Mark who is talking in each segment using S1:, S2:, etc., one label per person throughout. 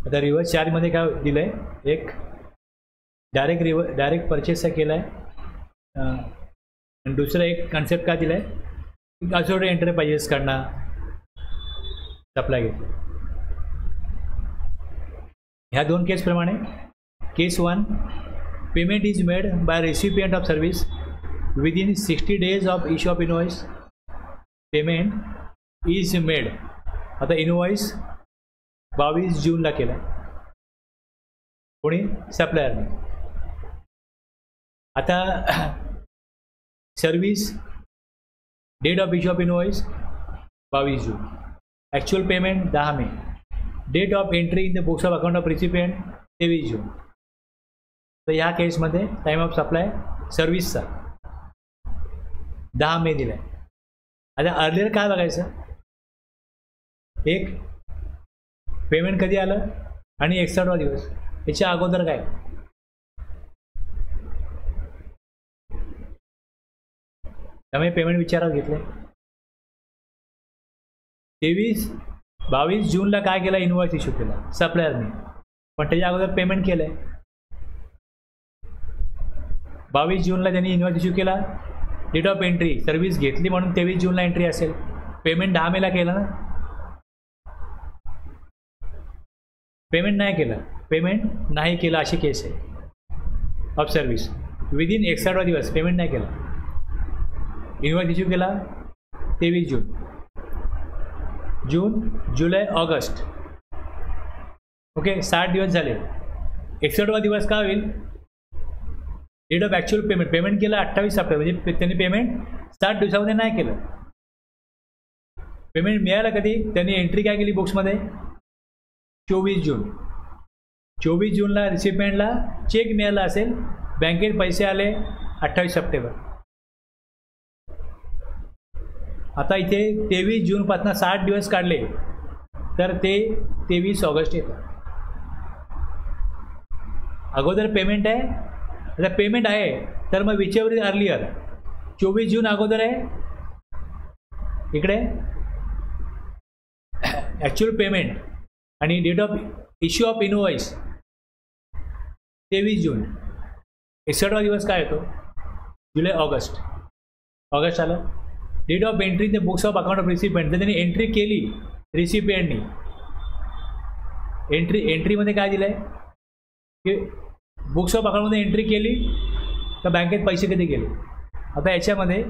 S1: आता रिव्हर्स चार्जमध्ये काय दिलं आहे, एक डायरेक्ट परचेसचा केला आहे, आणि दुसरं एक कन्सेप्ट काय दिलं आहे, अजोडे एंट्री पाहिजेस काढणं सप्लाय घेतलं. ह्या दोन केसप्रमाणे case 1, payment is made by recipient of service within 60 days of issue of invoice. Payment is made. आता इनवॉइस 22 जूनला केला, कोणी, सप्लायरने. आता service date of issue of invoice 22 June, actual payment 10 May, date of entry in the books of account of recipient 23 June. तर ह्या केसमध्ये time of supply सर्व्हिसचा 10 मे दिला आहे. आता अर्लियर काय बघायचं, एक पेमेंट कधी आलं आणि 61वा दिवस, याच्या अगोदर काय. त्यामुळे पेमेंट विचारात घेतले. 22 जूनला काय केलं, इनवॉइस इश्यू केला सप्लायरने, पण त्याच्या अगोदर पेमेंट केलं आहे. 22 जूनला त्यांनी इनवॉइस इश्यू केला, डेट ऑफ एंट्री सर्व्हिस घेतली म्हणून 23 जूनला एंट्री असेल. पेमेंट 10 मेला केलं ना, पेमेंट नाही केलं अशी केस आहे ऑफ सर्व्हिस. विदिन 61वा दिवस पेमेंट नाही केला, इनवॉइस इश्यू केला 23 जून, जुलै, ऑगस्ट, ओके, 60 दिवस झाले. 61वा दिवस काय होईल, डेट ऑफ ॲक्च्युअल पेमेंट केलं 28 सप्टेंबर, म्हणजे त्यांनी पेमेंट 60 दिवसामध्ये नाही केलं. पेमेंट मिळालं कधी, त्यांनी एंट्री काय केली बुक्समध्ये, 24 जूनला रिसिपियंटला चेक मिळाला असेल, बँकेत पैसे आले 28 सप्टेंबर. आता इथे 23 जूनपासून 60 दिवस काढले तर ते 23 ऑगस्ट येतं. अगोदर पेमेंट आहे, आता पेमेंट आहे तर मग विचेवर अर्लियर 24 जून अगोदर आहे, इकडे ॲक्च्युअल पेमेंट आणि date of issue of invoice 23 June. 61वा दिवस काय येतो, जुलै, ऑगस्ट आलं. Date of entry in the books of account of recipient, तर त्यांनी एंट्री केली रिसिपियंटनी. एंट्रीमध्ये काय दिलं आहे की बुक्स ऑफ अकाउंटमध्ये एंट्री केली तर बँकेत पैसे कधी गेले. आता याच्यामध्ये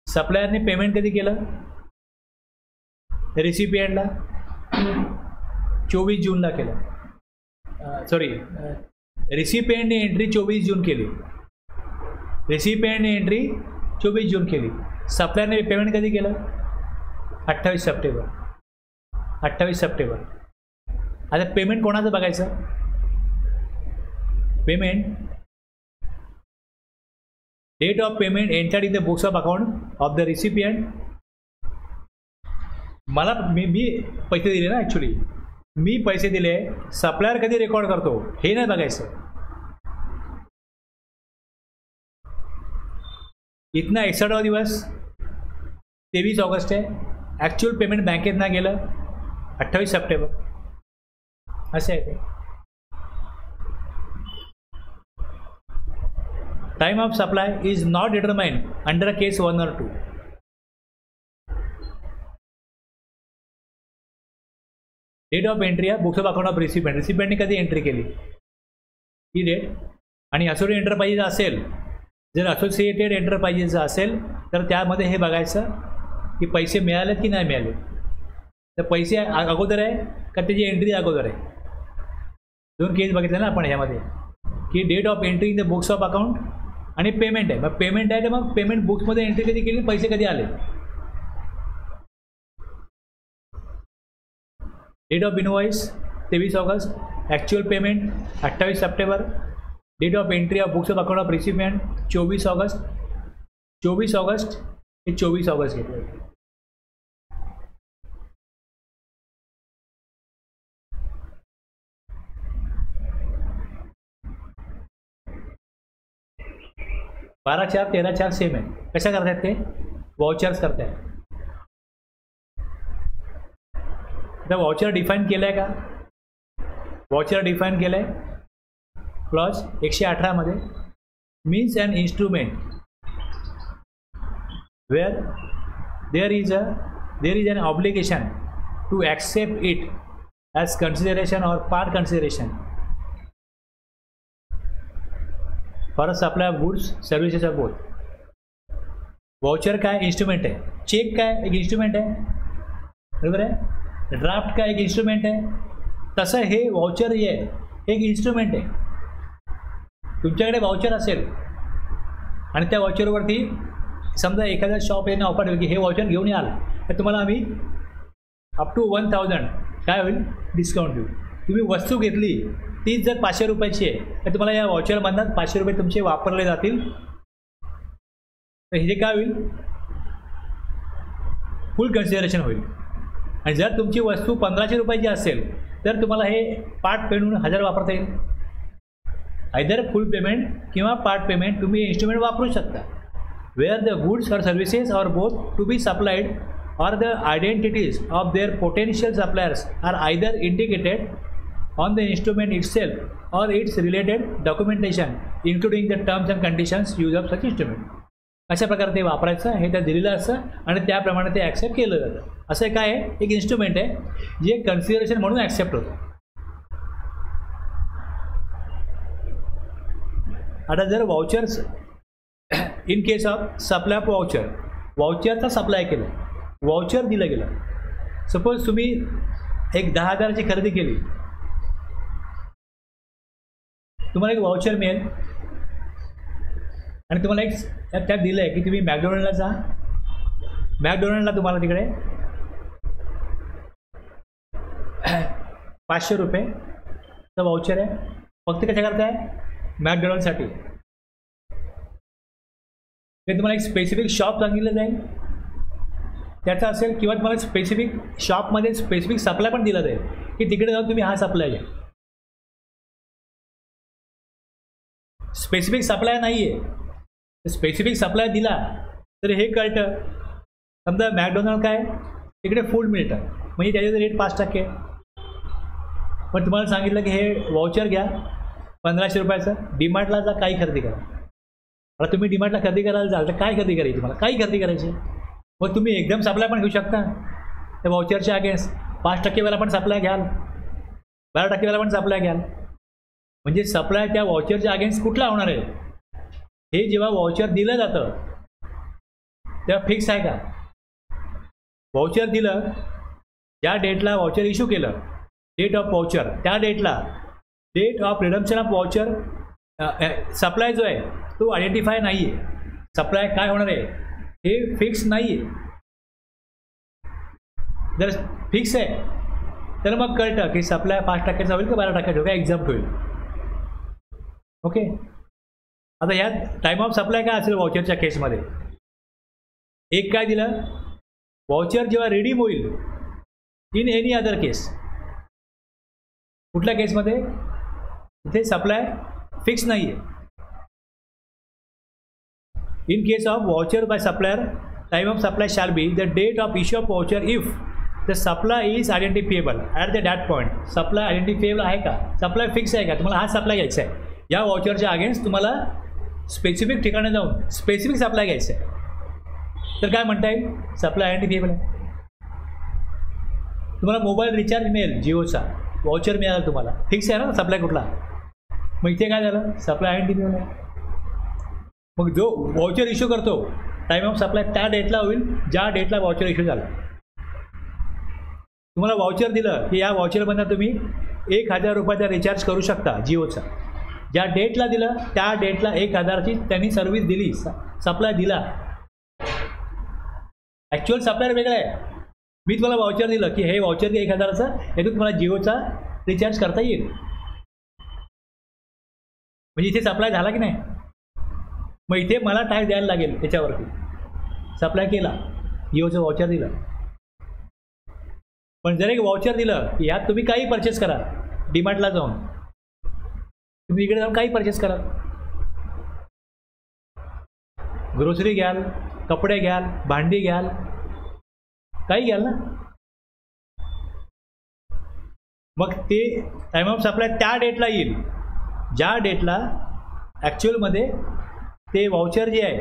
S1: सप्लायरने पेमेंट कधी केलं रिसिपियंटला, 24 जूनला केलं. रिसिपियंटने एंट्री 24 जून केली, सप्लायरने पेमेंट कधी केलं, 28 सप्टेंबर. आता पेमेंट कोणाचं बघायचं, payment date of payment entered in the books of account of the recipient. मला मी पैसे दिले ना, ॲक्च्युली मी पैसे दिले, सप्लायर कधी रेकॉर्ड करतो हे नाही बघायचं. इथनं 61वा दिवस 23 ऑगस्ट आहे, ॲक्च्युअल पेमेंट बँकेत ना गेलं 28 सप्टेंबर, असं आहे ते. Time of supply is not determined under case 1 or 2. Date of entry आहे बुक्स ऑफ अकाउंट ऑफ रिसिपियंटने कधी एंट्री केली ही डेट. आणि असोसिएटेड एंटरप्राइजेस असेल, जर असोसिएटेड एंटरप्राइजेस असेल तर त्यामध्ये हे बघायचं की पैसे मिळालेत की नाही मिळाले. तर पैसे अगोदर आहे का त्याची एंट्री अगोदर आहे, दोन केस बघितले ना आपण ह्यामध्ये की date of entry in the books of account आणि पेमेंट आहे. मग पेमेंट आहे तर मग पेमेंट बुक्समध्ये एंट्री कधी केली, पैसे कधी आले. Date of invoice 23 August, actual payment 28 September, date of entry of books of account of recipient 24 August. 24 August हे 24 ऑगस्ट घेतले. बारा 4 13 4 सेम आहे. कशा करतायत ते, वाउचर्स करतायत. आता वाउचर डिफाईन केलं आहे का? वाउचर डिफाईन केलं आहे क्लॉज 118 मध्ये. Means an instrument where there is an obligation to accept it as consideration or part consideration for a supply of goods services of both. Voucher काय instrument आहे, cheque काय एक इन्स्ट्रुमेंट आहे, बरोबर आहे, ड्राफ्ट काय एक इन्स्ट्रुमेंट आहे. तसं हे वाउचर जे आहे एक इन्स्ट्रुमेंट आहे. तुमच्याकडे वाउचर असेल आणि त्या वाउचरवरती समजा एखाद्या शॉप यांना ऑफर ठेवली की हे वाउचर घेऊन याल तर तुम्हाला आम्ही अप टू 1000 काय होईल डिस्काउंट देऊ. तुम्ही वस्तू घेतली तीच जर 500 रुपयाची आहे तर तुम्हाला या वाउचरमधून 500 रुपये तुमचे वापरले जातील. तर हे काय होईल फुल कन्सिडरेशन होईल. आणि जर तुमची वस्तू 1500 रुपयाची असेल तर तुम्हाला हे पार्ट पेमेंट 1000 वापरता येईल. आयदर फुल पेमेंट किंवा पार्ट पेमेंट तुम्ही इन्स्ट्रुमेंट वापरू शकता. Where the goods or services or both to be supplied or the identities of their potential suppliers are either indicated on the instrument itself or its related documentation including the terms and conditions use of such instrument. अशा प्रकारे ते वापरायचं हे त्या दिलेलं असतं आणि त्याप्रमाणे ते ॲक्सेप्ट केलं जातं. असं काय आहे एक इन्स्ट्रुमेंट आहे जे कन्सिडरेशन म्हणून ॲक्सेप्ट होतं. आता जर vouchers in case of supply of voucher, वाउचरचा सप्लाय केलं, वाउचर दिलं गेलं. सपोज तुम्ही एक 10,000ची खरेदी केली, तुम्हाला एक वाउचर मिळेल आणि तुम्हाला एक त्यात दिलं आहे की तुम्ही मॅकडोनल्डला जा. मॅकडोनल्डला तुम्हाला तिकडे 500 रुपयेचं वाउचर आहे. फक्त कशा करताय मॅकडोनल्डसाठी. ते तुम्हाला एक स्पेसिफिक शॉप सांगितलं जाईल त्याचा असेल किंवा तुम्हाला स्पेसिफिक शॉपमध्ये स्पेसिफिक सप्लाय पण दिला जाईल की तिकडे जाऊन तुम्ही हा सप्लाय घ्या. स्पेसिफिक सप्लाय नाही आहे, स्पेसिफिक सप्लाय दिला तर हे कळतं. समजा मॅकडोनल्ड काय तिकडे फूड मिळतं म्हणजे त्याचे रेट 5%. पण तुम्हाला सांगितलं की हे वाउचर घ्या 1500 रुपयाचं, डीमार्टला जा काही खरेदी करा. आता तुम्ही डीमार्टला खरेदी करायला जाल तर काय खरेदी करायची, तुम्हाला काही खरेदी करायची. मग तुम्ही एकदम सप्लाय पण घेऊ शकता त्या वाउचरच्या अगेन्स्ट. 5% पण सप्लाय घ्याल, 12% पण सप्लाय घ्याल. म्हणजे सप्लाय त्या वाउचरच्या अगेन्स्ट कुठला होणार आहे. हे जेव्हा वाउचर दिलं जातं तेव्हा फिक्स आहे का. वाउचर दिलं ज्या डेटला वाउचर इश्यू केलं, डेट ऑफ वाउचर, त्या डेटला date of redemption of voucher supply जो आहे तो आयडेंटिफाय नाही आहे. सप्लाय काय होणार आहे हे फिक्स नाही आहे. जर फिक्स आहे तर मग कळतं की सप्लाय 5%चा होईल की 12% होईल का एक्झाम्प्ट होईल. ओके. आता ह्यात टाईम ऑफ सप्लाय काय असेल वाउचरच्या केसमध्ये. एक काय दिलं वाउचर जेव्हा रिडीम होईल इन एनी अदर केस. कुठल्या केसमध्ये इथे सप्लाय फिक्स नाही आहे. In case of voucher by supplier, time of supply shall be the date of issue of voucher if the supply is identifiable at that point. Supply identifiable आहे का, supply fix आहे का, तुम्हाला हा supply घ्यायचा आहे. या वाउचरच्या अगेन्स्ट तुम्हाला स्पेसिफिक ठिकाणी जाऊन स्पेसिफिक सप्लाय घ्यायचा आहे तर काय म्हणता येईल सप्लाय आयडेंटिफिएबल आहे. तुम्हाला मोबाईल रिचार्ज मिळेल जिओचा, वाउचर मिळाला तुम्हाला, फिक्स आहे ना सप्लाय कुठला. मग इथे काय झालं सप्लाय आयडेंटिफिएबल आहे. मग जो वाउचर इश्यू करतो टाईम ऑफ सप्लाय त्या डेटला होईल ज्या डेटला वाउचर इश्यू झाला. तुम्हाला वाउचर दिलं की या वाउचरमधून तुम्ही 1000 रुपयाचा रिचार्ज करू शकता जिओचा. ज्या डेटला दिलं त्या डेटला 1000ची त्यांनी सर्व्हिस दिली, सप्लाय दिला. ॲक्च्युअल सप्लायर वेगळा आहे. मी तुम्हाला वाउचर दिलं की हे वाउचर 1000चं यातून तुम्हाला जिओचा रिचार्ज करता येईल. म्हणजे इथे सप्लाय झाला की नाही. मग इथे मला टॅक्स द्यायला लागेल त्याच्यावरती. सप्लाय केला, जिओचं वाउचर दिलं. पण जर एक वाउचर दिलं की यात तुम्ही काही परचेस करा, डीमार्टला जाऊन तुम्ही इकडे जाऊन काही परचेस करा, ग्रोसरी घ्याल, कपडे घ्याल, भांडी घ्याल, काही घ्याल ना. मग ते टाईम ऑफ सप्लाय त्या डेटला येईल ज्या डेटला ॲक्च्युअलमध्ये ते वाउचर जे आहे,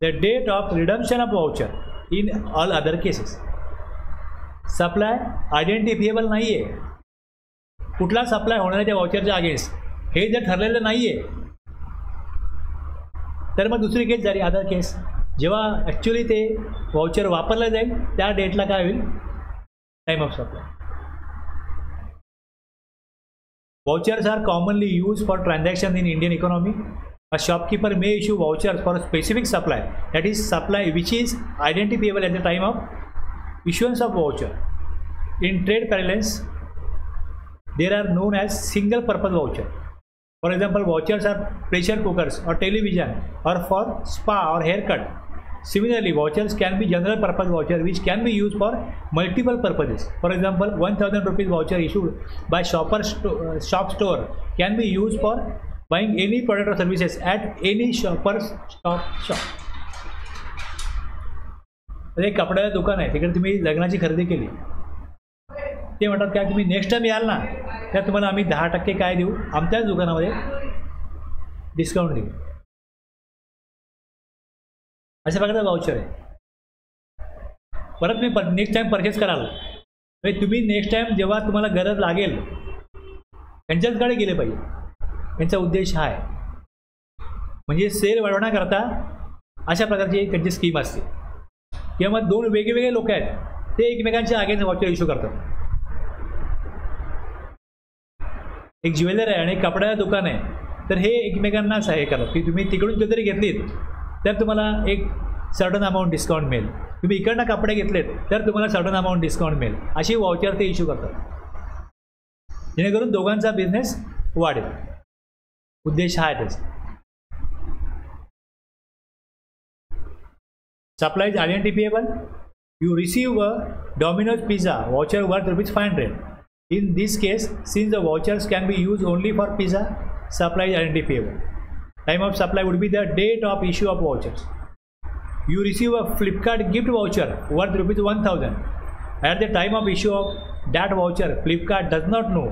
S1: the date of redemption of voucher in all other cases. Supply identifiable नाही आहे. कुठला सप्लाय होणार आहे त्या वाउचरच्या अगेन्स्ट हे जर ठरलेलं नाही आहे तर मग दुसरी केस झाली अदर केस. जेव्हा ॲक्च्युली ते वाउचर वापरलं जाईल त्या डेटला काय होईल, time of supply. Vouchers are commonly used for transactions in Indian economy. A shopkeeper may issue vouchers for a specific supply, that is supply which is identifiable at the time of issuance of voucher. In trade parlance, there are known as single purpose voucher. For example, vouchers are pressure cookers or television or for spa or haircut. Similarly, vouchers can be general purpose voucher which can be used for multiple purposes. For example, 1000 rupees voucher issued by shop store can be used for buying any product or services at any shopper's shop. एक कपड्याचं दुकान आहे, तिकडे तुम्ही लग्नाची खरेदी केली, ते म्हणतात काय तुम्ही नेक्स्ट टाइम याल ना त्यात तुम्हाला आम्ही 10% काय देऊ, आमच्याच दुकानामध्ये डिस्काउंट देऊ. अशा प्रकारचा वाउचर आहे. परत मी नेक्स्ट टाइम परचेस कराल म्हणजे तुम्ही नेक्स्ट टाइम जेव्हा तुम्हाला गरज लागेल त्यांच्याचकडे गेले पाहिजे. त्यांचा उद्देश हा आहे. म्हणजे सेल वाढवण्याकरता अशा प्रकारची त्यांची स्कीम असते. किंवा मग दोन वेगवेगळे लोक आहेत ते एकमेकांच्या अगेन्स्ट वाउचर इश्यू करतात. एक ज्वेलर आहे आणि कपड्याचं दुकान आहे, तर हे एकमेकांनाच हे करतात की तुम्ही तिकडून ज्वेलरी घेतलीत तर तुम्हाला एक सर्टन अमाऊंट डिस्काउंट मिळेल, तुम्ही इकडनं कपडे घेतलेत तर तुम्हाला सर्टन अमाऊंट डिस्काउंट मिळेल, अशी वाउचर ते इश्यू करतात जेणेकरून दोघांचा बिझनेस वाढेल. उद्देश हा आहे त्याचा. Supply is identifiable. You receive a Domino's pizza voucher worth ₹500. In this case, since the vouchers can be used only for pizza, supply is identifiable. Time of supply would be the date of issue of vouchers. You receive a Flipkart gift voucher worth ₹1000. At the time of issue of that voucher, Flipkart does not know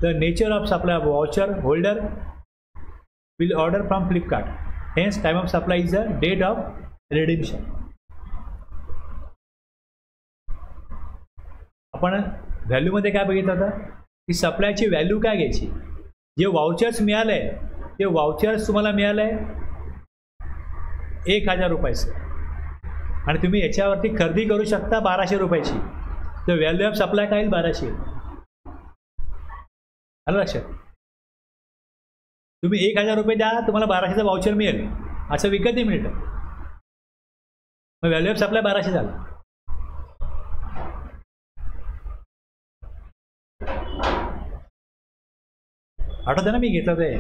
S1: the nature of supply of voucher. Holder will order from Flipkart. Hence, time of supply is the date of redemption. आपण व्हॅल्यूमध्ये काय बघितलं होतं की सप्लायची value काय घ्यायची. जे vouchers मिळालं आहे ते वाउचर्स तुम्हाला मिळालं आहे 1000 रुपयाचं आणि तुम्ही याच्यावरती खरेदी करू शकता 1200 रुपयाची, तर व्हॅल्यू ऑफ सप्लाय काय येईल 1200. आलं लक्षात. तुम्ही 1000 रुपये द्या तुम्हाला 1200चं वाउचर मिळेल असं विकतही मिळतं, मग व्हॅल्यू ऑफ सप्लाय 1200 झाला. आठवतं ना मी घेतलं ते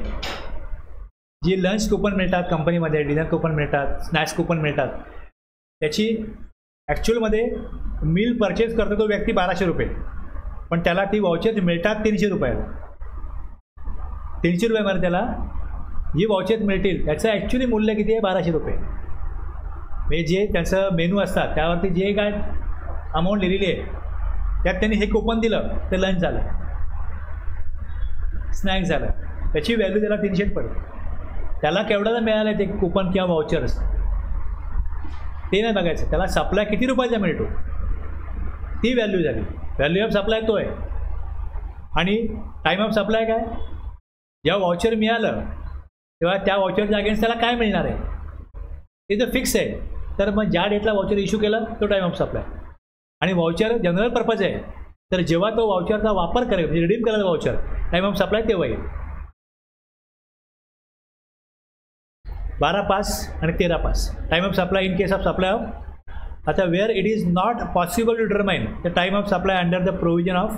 S1: जे लंच कुपन मिळतात कंपनीमध्ये, डिनर कुपन मिळतात, स्नॅक्स कुपन मिळतात, त्याची ॲक्च्युअलमध्ये मील परचेस करतो तो व्यक्ती 1200 रुपये, पण त्याला ती वाउचर्स मिळतात 300 रुपयाला. 300 रुपयामध्ये त्याला जी वाउचर्स मिळतील त्याचं ॲक्च्युली मूल्य किती आहे 1200 रुपये. म्हणजे जे त्यांचं मेनू असतात त्यावरती जे काय अमाऊंट लिहिलेली आहे त्यात त्यांनी हे कुपन दिलं तर लंच झालं, स्नॅक्स झालं, त्याची व्हॅल्यू त्याला 300 पडेल. त्याला केवढ्याला मिळालं ते कुपन किंवा वाउचर्स ते नाही बघायचं, त्याला सप्लाय किती रुपयाचा मिळतो ती व्हॅल्यू झाली. व्हॅल्यू ऑफ सप्लाय तो आहे. आणि टाईम ऑफ सप्लाय काय, जेव्हा वाउचर मिळालं तेव्हा त्या वाउचरच्या अगेन्स्ट त्याला काय मिळणार आहे ते जर फिक्स आहे तर मग ज्या डेटला वाउचर इश्यू केला तो टाईम ऑफ सप्लाय. आणि वाउचर जनरल पर्पज आहे, तर जेव्हा तो वाउचरचा वापर करेल म्हणजे रिडीम करायला वाउचर टाईम ऑफ सप्लाय तेव्हा येईल. 12/5 आणि 13/5 time of supply in case of supply of. आता where it is not possible to determine the time of supply under the provision of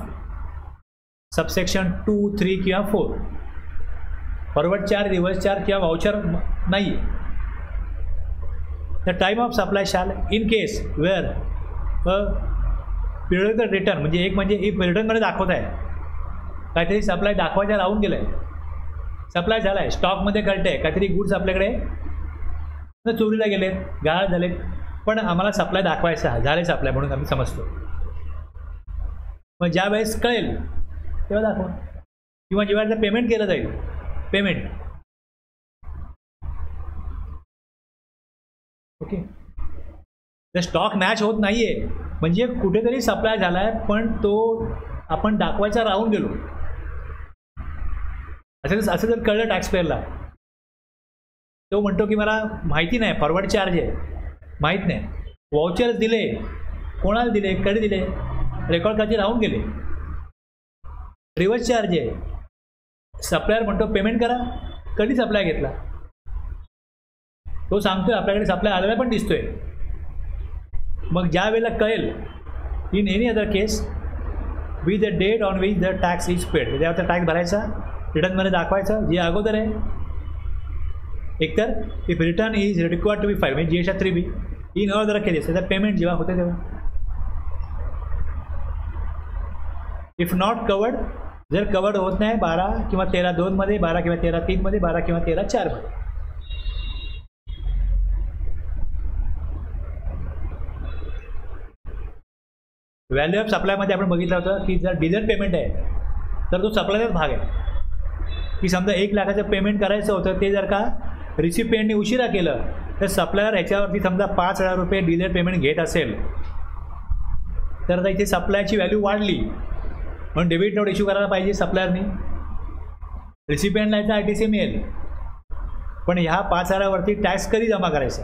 S1: subsection 2, 3 किंवा 4. फॉरवर्ड 4, रिव्हर्स 4 किंवा voucher नाही. The time of supply shall in case where period return म्हणजे एक म्हणजे रिटर्नमध्ये दाखवत आहे काहीतरी सप्लाय दाखवायला राहून गेलं आहे, सप्लाय झाला आहे, स्टॉकमध्ये कळतं आहे काहीतरी गुड्स आपल्याकडे चोरीला गेलेत, गाळ झालेत, पण आम्हाला सप्लाय दाखवायचा झाले सप्लाय म्हणून आम्ही समजतो. मग ज्या वेळेस कळेल तेव्हा दाखवा, किंवा जेव्हा त्याचं पेमेंट केलं जाईल, पेमेंट. ओके. जर स्टॉक मॅच होत नाहीये म्हणजे कुठेतरी सप्लाय झालाय पण तो आपण दाखवायचा राहून गेलो, असं जर कळलं टॅक्स पेअरला, तो म्हणतो की मला माहिती नाही, फॉरवर्ड चार्ज आहे, माहीत नाही, वाउचर्स दिले, कोणाला दिले, कधी दिले, रेकॉर्ड करायचे राहून गेले, रिव्हर्स चार्ज आहे, सप्लायर म्हणतो पेमेंट करा, कधी सप्लाय घेतला, तो सांगतोय आपल्याकडे सप्लाय आलेला पण दिसतोय. मग ज्या वेळेला कळेल, in any other case with the date on which the tax is paid, तेव्हा त्या टॅक्स भरायचा, रिटर्नमध्ये दाखवायचं जे अगोदर आहे. एकतर if return is required to be file, म्हणजे GST 3B, in other cases त्याचा पेमेंट जेव्हा होते तेव्हा. इफ नॉट कवर्ड, जर कवर्ड होत नाही 12 किंवा 13(2) मध्ये, 12 किंवा 13(3) मध्ये, 12 किंवा 13(4) मध्ये. व्हॅल्यू ऑफ सप्लायमध्ये आपण बघितलं होतं की जर डिलर पेमेंट आहे तर तो सप्लायचाच भाग आहे. की समजा 1 लाखाचं पेमेंट करायचं होतं, ते जर का रिसिपिएंटने उशिरा केलं तर सप्लायर ह्याच्यावरती समजा 5,000 रुपये डिलर पेमेंट घेत असेल तर आता इथे सप्लायची व्हॅल्यू वाढली म्हणून डेबिट नोट इश्यू करायला पाहिजे सप्लायरनी. रिसिपिएंटला याचा ITC मिळेल, पण ह्या 5,000 वरती टॅक्स कधी जमा करायचा?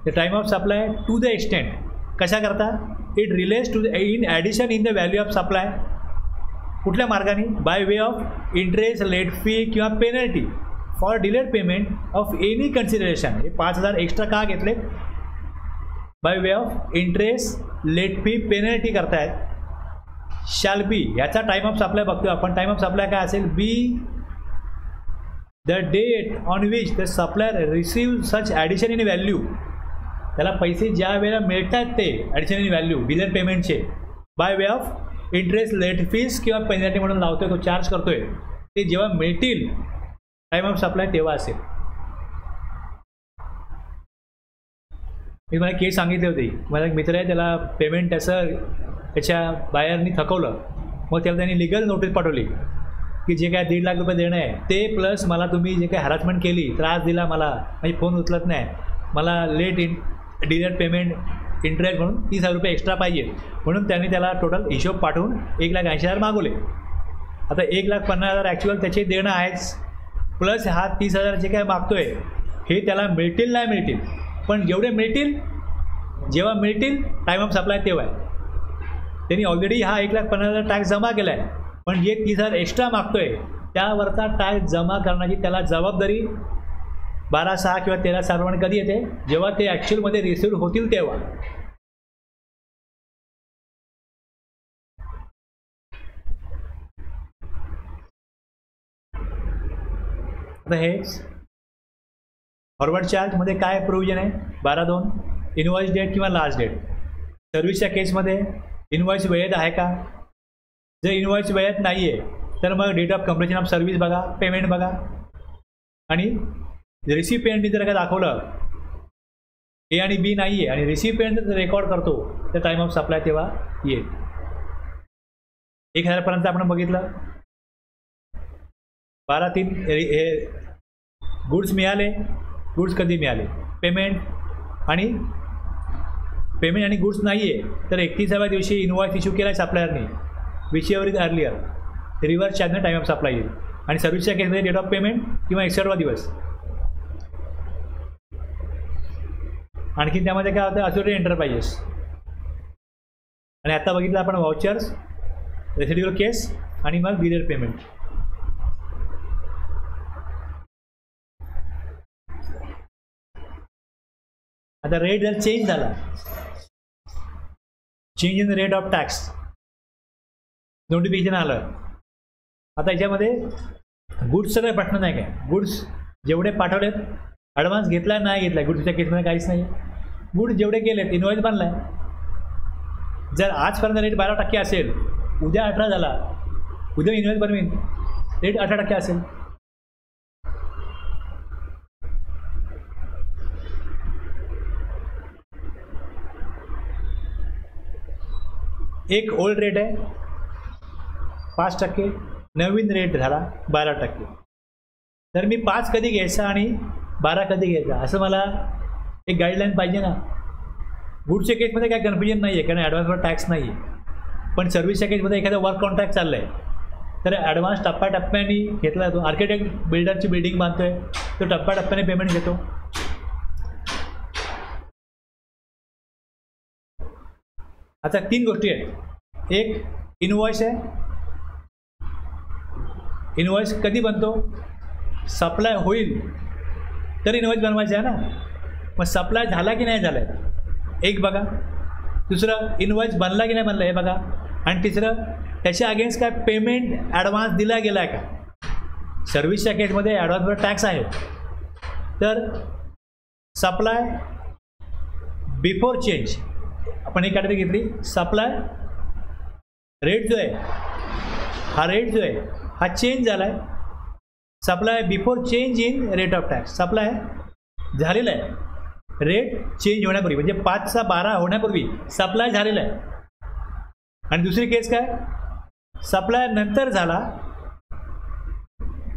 S1: The time of supply to the extent, कशा करता? It relates to the in addition in the value of supply. कुठल्या मार्गाने? By way of interest, late fee किंवा penalty for delayed payment of any consideration. हे 5,000 extra का घेतले? By way of interest, late fee, penalty करतायत. Shall be, याचा time of supply बघतो आपण. टाईम ऑफ सप्लाय काय असेल? Be the date on which the supplier receive such addition in value. त्याला पैसे ज्या वेळेला मिळतात ते ॲडिशन इन व्हॅल्यू डिलर पेमेंटचे, by way of interest, late fees किंवा पेनल्टी म्हणून लावतोय, तो चार्ज करतोय, ते जेव्हा मिळतील टाईम ऑफ सप्लाय तेव्हा असेल. मी मला केस सांगितली होती. माझा एक मित्र आहे, त्याला पेमेंट त्याचं त्याच्या बायरनी थकवलं, मग त्याला त्यांनी लिगल नोटीस पाठवली की जे काय 1.5 लाख रुपये देणं आहे ते प्लस मला तुम्ही जे काय हॅरासमेंट केली, त्रास दिला, मला म्हणजे फोन उचलत नाही, मला लेट डिलेड पेमेंट इंटरेस्ट म्हणून 30,000 रुपये एक्स्ट्रा पाहिजे, म्हणून त्यांनी त्याला टोटल हिशोब पाठवून 1,80,000 मागवले. आता 1,50,000 ॲक्च्युअल त्याचे देणं आहेच, प्लस हा 30,000 जे काय मागतोय हे त्याला मिळतील नाही मिळतील, पण जेवढे मिळतील, जेव्हा मिळतील टाईम ऑफ सप्लाय तेव्हा आहे. त्यांनी ऑलरेडी हा 1,50,000 टॅक्स जमा केला आहे, पण जे 30,000 एक्स्ट्रा मागतोय त्यावरचा टॅक्स जमा करण्याची त्याला जबाबदारी 12/6 किंवा 13/7 कधी येते? जेव्हा ते ॲक्च्युअलमध्ये रिसिव्ह होतील तेव्हा. आता हेच फॉरवर्ड चार्जमध्ये काय प्रोव्हिजन आहे? 12(2) इनवॉइस डेट किंवा लास्ट डेट. सर्व्हिसच्या केसमध्ये इनवॉइस वेळेत आहे का? जर इनवॉइस वेळेत नाही आहे तर मग date of completion of service बघा, पेमेंट बघा, आणि रिसिपिएंटने जर का दाखवलं A आणि B नाही आहे आणि रिसिपिएंट जर रेकॉर्ड करतो तर टाईम ऑफ सप्लाय तेव्हा येईल. 1,000 पर्यंत आपण बघितलं. 12/3 हे गुड्स मिळाले. गुड्स कधी मिळाले? पेमेंट आणि गुड्स नाही आहे तर 31व्या दिवशी इनवॉइस इश्यू केला आहे सप्लायरने, whichever is earlier, reverse चार्जने टाईम ऑफ सप्लाय येईल. आणि सर्व्हिसच्या केसमध्ये डेट ऑफ पेमेंट किंवा 61वा दिवस. आणखी त्यामध्ये काय होतं? Authority enterprises. आणि आता बघितलं आपण वाउचर्स, रेसिड्युअल केस आणि मग डिलेड पेमेंट. आता रेट जर चेंज झाला, change in rate of tax notification आलं. आता याच्यामध्ये गुड्सचं काही प्रश्न नाही काय. गुड्स जेवढे पाठवलेत, ॲडव्हान्स घेतला नाही घेतला, गुड्सच्या केसमध्ये काहीच नाही. गुड्स जेवढे गेलेत, इनवॉइस बनला आहे. जर आजपर्यंत रेट 12% असेल, उद्या 18 झाला, उद्या इनवॉइस बनवीन, रेट 18% असेल. एक ओल्ड रेट आहे 5%, नवीन रेट झाला 12%. तर मी 5 कधी घ्यायचा आणि 12 कधी घ्यायचा असं मला एक गाईडलाईन पाहिजे ना. गुड्सच्या केसमध्ये काय कन्फ्युजन नाही आहे कारण ॲडव्हान्सवर टॅक्स नाही आहे. पण सर्व्हिसच्या केसमध्ये एखादा वर्क कॉन्ट्रॅक्ट चाललं आहे तर ॲडव्हान्स टप्प्याटप्प्याने घेतला जातो. आर्किटेक्ट बिल्डरची बिल्डिंग बांधतोय तो टप्प्याटप्प्याने पेमेंट घेतो. आता 3 गोष्टी आहेत. एक इनवॉइस आहे. इनवॉइस कधी बनतो? सप्लाय होईल तर इनवॉइस बनवायचं आहे ना. मग सप्लाय झाला की नाही झाला आहे एक बघा. दुसरं इनवॉइस बनला की नाही बनला हे बघा. आणि तिसरं त्याच्या अगेन्स्ट काय पेमेंट ॲडव्हान्स दिला गेला आहे का. सर्व्हिसच्या केसमध्ये ॲडव्हान्सवर टॅक्स आहे. तर सप्लाय बिफोर चेंज आपण एक कॅटेगरी घेतली. सप्लाय रेट जो आहे हा रेट जो आहे हा चेंज झाला आहे. Supply before change in rate of tax. Supply झालेला आहे रेट चेंज होण्यापूर्वी म्हणजे 5चा 12 होण्यापूर्वी सप्लाय झालेला आहे. आणि दुसरी केस काय सप्लाय नंतर झाला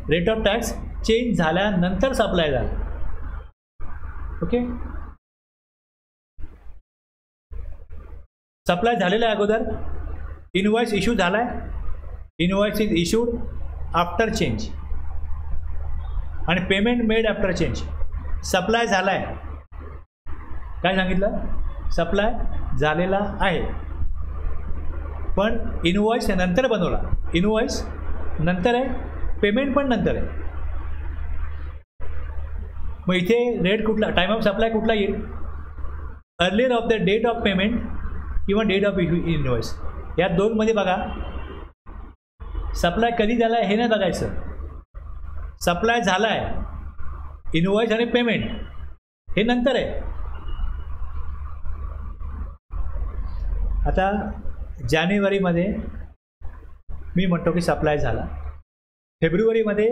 S1: रेट ऑफ टॅक्स चेंज झाल्यानंतर सप्लाय झाला. ओके. सप्लाय झालेला आहे अगोदर. इनवॉइस इश्यू झाला आहे. Invoice is issued after change आणि payment made after change. Supply झाला आहे. काय सांगितलं? सप्लाय झालेला आहे पण इनवॉइस नंतर बनवला. इनवॉइस नंतर आहे पेमेंट पण नंतर आहे. मग इथे रेट कुठला टाईम ऑफ सप्लाय कुठला येईल? Earlier of the date of payment किंवा डेट ऑफ इनवॉइस. या दोनमध्ये बघा सप्लाय कधी झाला आहे हे नाही बघायचं. सप्लाय झाला आहे इनवॉइस आणि पेमेंट हे नंतर आहे. आता जानेवारीमध्ये मी म्हणतो की सप्लाय झाला. फेब्रुवारीमध्ये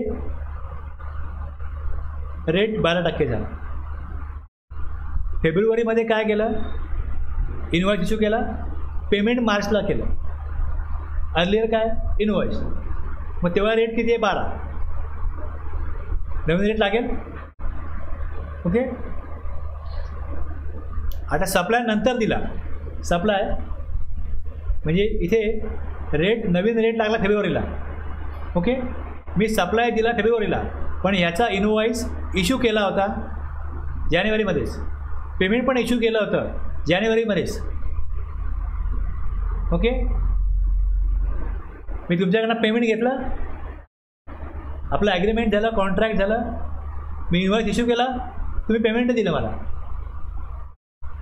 S1: रेट 12% झाला. फेब्रुवारीमध्ये काय केलं? इनवॉइस इश्यू केला. पेमेंट मार्चला केलं. अर्लियर काय इनवॉइस. मग तेव्हा रेट किती आहे? 12. नवीन रेट लागेल. ओके. आता सप्लाय नंतर दिला. सप्लाय म्हणजे इथे रेट नवीन रेट लागला फेब्रुवारीला. ओके. मी सप्लाय दिला फेब्रुवारीला पण ह्याचा इनवॉइस इश्यू केला होता जानेवारीमध्येच. पेमेंट पण इश्यू केलं होतं जानेवारीमध्येच. ओके. मी तुमच्याकडनं पेमेंट घेतलं. आपलं ॲग्रीमेंट झालं कॉन्ट्रॅक्ट झालं. मी इनवॉइस इश्यू केला. तुम्ही पेमेंट दिलं मला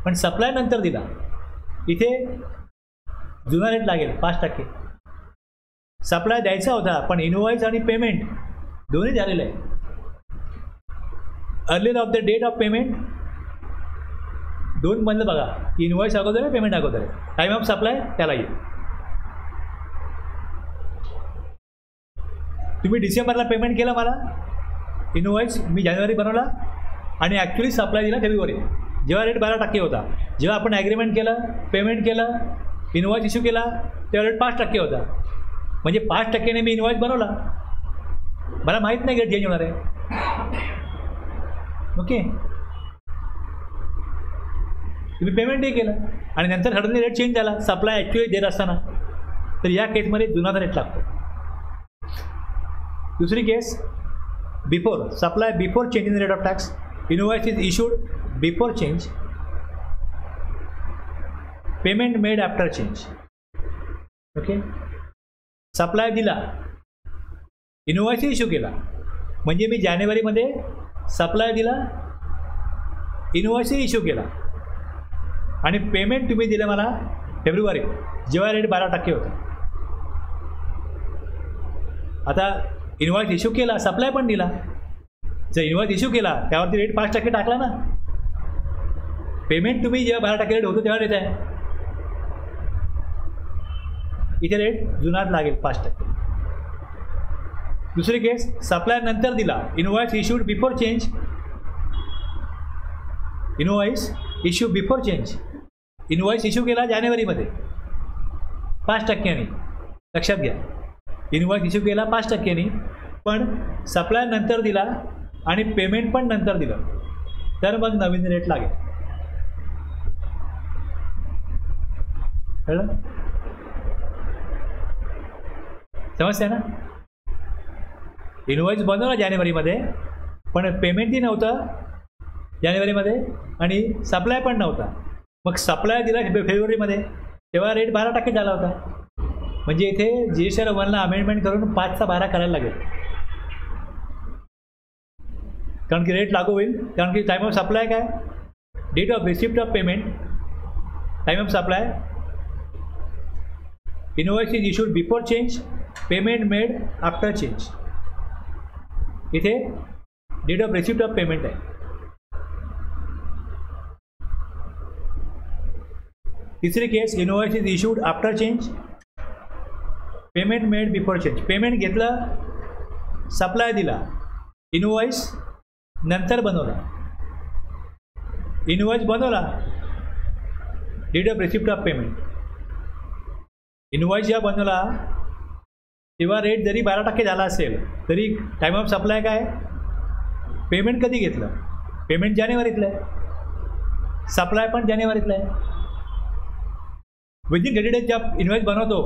S1: पण सप्लाय नंतर दिला. इथे जुना रेट लागेल 5%. सप्लाय द्यायचा होता पण इनवॉइस आणि पेमेंट दोन्ही झालेलं आहे. Earlier of the date of payment दोन बंद बघा. इनवॉइस अगोदर आहे पेमेंट अगोदर आहे. टाईम ऑफ सप्लाय त्याला येईल. तुम्ही डिसेंबरला पेमेंट केलं मला. इनवॉइस मी जानेवारी बनवला आणि ॲक्च्युली सप्लाय दिला फेब्रुवारी जेव्हा रेट 12% होता. जेव्हा आपण ॲग्रीमेंट केलं पेमेंट केलं इनवॉइस इश्यू केला तेव्हा रेट 5% होता. म्हणजे 5%ने मी इनवॉइस बनवला. मला माहीत नाही रेट चेंज होणार आहे. ओके. तुम्ही पेमेंटही केलं आणि नंतर सडनली रेट चेंज झाला सप्लाय ॲक्च्युअली देत असताना. तर या केसमध्ये जुना रेट लागतो. दुसरी case before supply before change in rate of tax. Invoice is issued before change. Payment made after change. Okay. Supply दिला इनवॉइस इश्यू केला म्हणजे मी जानेवारीमध्ये सप्लाय दिला इनवॉइसही इश्यू केला आणि पेमेंट तुम्ही दिलं मला फेब्रुवारी जेव्हा रेट 12% होता. आता इनवॉइस इश्यू केला सप्लाय पण दिला. जर इनवॉइस इश्यू केला त्यावरती रेट 5% टाकला ना. पेमेंट तुम्ही जेव्हा 12% रेट होतो तेव्हा देत आहे. इथे रेट जुनाच लागेल 5%. दुसरी केस सप्लाय नंतर दिला. Invoice issued before change. Invoice issue before change. Invoice issue केला जानेवारीमध्ये 5%. लक्षात घ्या, इनवॉइस इश्यू केला 5%, पण सप्लाय नंतर दिला आणि पेमेंट पण नंतर दिलं, तर मग नवीन रेट लागेल. कळलं? समजते ना? इनवॉइस बनवला जानेवारीमध्ये, पण पेमेंटही नव्हतं जानेवारीमध्ये आणि सप्लाय पण नव्हता. मग सप्लाय दिला फेब्रुवारीमध्ये, तेव्हा रेट 12% झाला होता. म्हणजे इथे GSTR 1ला अमेंडमेंट करून 5चा 12 करायला लागेल, कारण की रेट लागू होईल. कारण की टाईम ऑफ सप्लाय काय, date of receipt of payment, time of supply, invoice is issued before change, payment made after change. इथे date of receipt of payment आहे. तिसरी case, invoice is issued after change, payment made before change. Payment घेतलं, supply दिला, invoice नंतर बनवला. Invoice बनवला, date of receipt of payment. Invoice जेव्हा बनवला तेव्हा रेट जरी 12% झाला असेल तरी टाईम ऑफ सप्लाय काय, पेमेंट कधी घेतलं, पेमेंट जानेवारीतलं आहे, सप्लाय पण जानेवारीतलं आहे. विदिन 30 डेज जेव्हा इनवॉइस बनवतो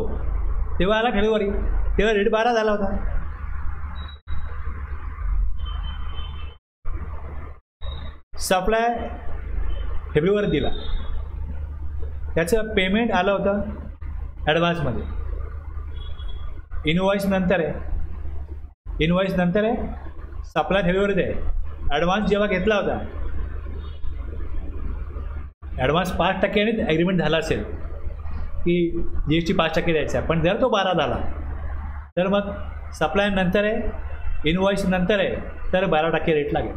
S1: तेव्हा आला फेब्रुवारी, तेव्हा रेट 12 झाला होता. सप्लाय फेब्रुवारी दिला, त्याचं पेमेंट आलं होतं ॲडव्हान्समध्ये. इनवॉइस नंतर आहे, इनवॉइस नंतर आहे, सप्लाय फेब्रुवारीत आहे. ॲडव्हान्स जेव्हा घेतला होता, ॲडव्हान्स 5% ॲग्रीमेंट झाला असेल की GST 5% द्यायचा आहे, पण जर तो 12 झाला तर मग सप्लाय नंतर आहे, इनवॉइस नंतर आहे, तर 12% रेट लागेल.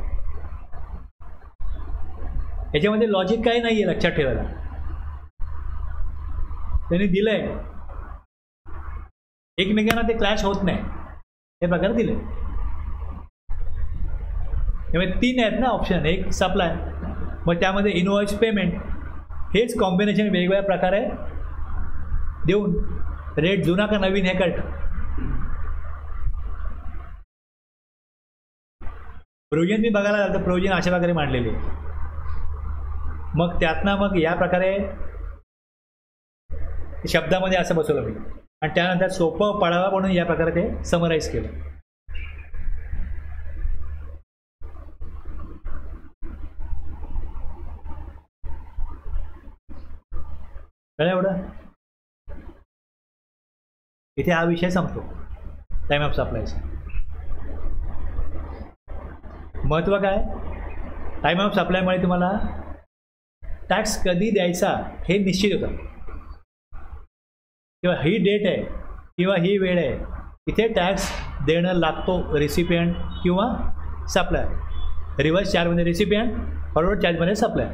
S1: याच्यामध्ये लॉजिक काही नाही आहे, लक्षात ठेवायला. त्यांनी दिलं आहे, एकमेकांना ते क्लॅश होत नाही हे प्रकारे दिले. त्यामुळे 3 आहेत ना ऑप्शन, एक सप्लाय, मग त्यामध्ये इनवॉइस, पेमेंट, हेच कॉम्बिनेशन वेगवेगळ्या प्रकारे देऊन रेट जुना का नवीन हे कट. प्रोविजन मी बघायला लागलं तर प्रोविजन अशा प्रकारे मांडलेली आहे. मग त्यातनं मग या प्रकारे शब्दामध्ये असं बसवलं मी, आणि त्यानंतर सोपं पडावा म्हणून या प्रकारे ते समराईज केलं. कळलं एवढं? इथे हा विषय संपतो टाईम ऑफ सप्लायचा. महत्त्व काय, टाईम ऑफ सप्लायमुळे तुम्हाला टॅक्स कधी द्यायचा हे निश्चित होतं, किंवा ही डेट आहे किंवा ही वेळ आहे, इथे टॅक्स देणं लागतो रिसिपियंट किंवा सप्लायर. रिव्हर्स चार्जमध्ये रिसिपियंट, फॉरवर्ड चार्जमध्ये सप्लायर.